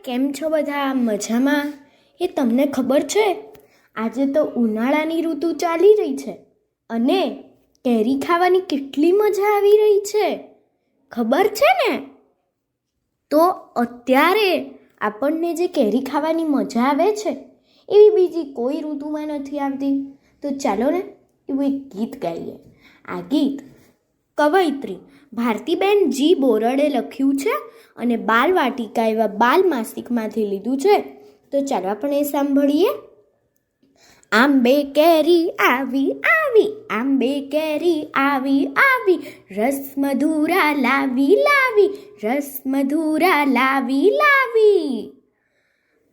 કેમ છો બધા? મજામાં? એ તમને ખબર છે, આજે તો ઉનાળાની ઋતુ ચાલી રહી છે અને કેરી ખાવાની કેટલી મજા આવી રહી છે, ખબર છે ને? તો અત્યારે આપણને જે કેરી ખાવાની મજા આવે છે એવી બીજી કોઈ ઋતુમાં નથી આવતી. તો ચાલો ને એવું એક ગીત ગાઈએ. આ ગીત કવયિત્રી ભારતીબેન જી બોરડે લખ્યું છે અને બાલવાટિકા એવા બાલ માસિકમાંથી લીધું છે. તો ચાલો આપણે એ સાંભળીએ. આંબે કેરી આવી આવી, આંબે કેરી આવી આવી, રસ મધુરા લાવી લાવી, રસ મધુરા લાવી લાવી.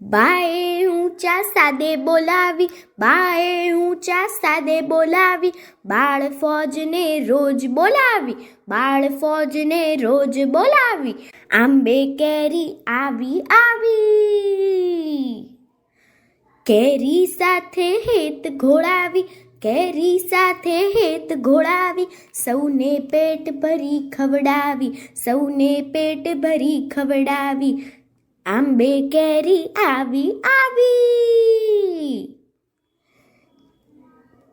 બાએ ઊંચા સાદે બોલાવી, બાએ ઊંચા સાદે બોલાવી, બાળ ફોજને રોજ બોલાવી, બાળ ફોજને રોજ બોલાવી. આંબે કેરી આવી આવી, કેરી સાથે હેત ઘોળાવી, કેરી સાથે હેત ઘોળાવી, સૌને પેટ ભરી ખવડાવી, સૌને પેટ ભરી ખવડાવી. આંબે કેરી આવી આવી,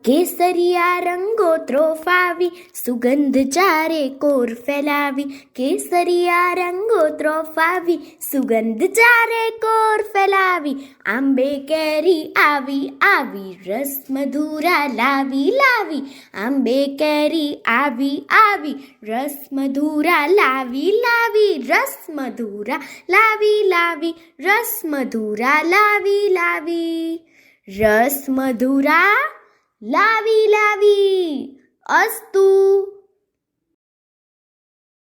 કેસરિયા રંગો ત્રોફાવી, સુગંધ ચારે કોર ફેલાવી, કેસરિયા રંગો ત્રોફાવી, સુગંધ ચારે કોર ફેલાવી. આંબે કેરી આવી આવી, રસ મધુરા લાવી લાવી, આંબે કેરી આવી આવી, રસ મધુરા લાવી લાવી, રસ મધુરા લાવી લાવી, રસ મધુરા લાવી લાવી, રસ મધુરા લાવી લાવી. અસ્તુ.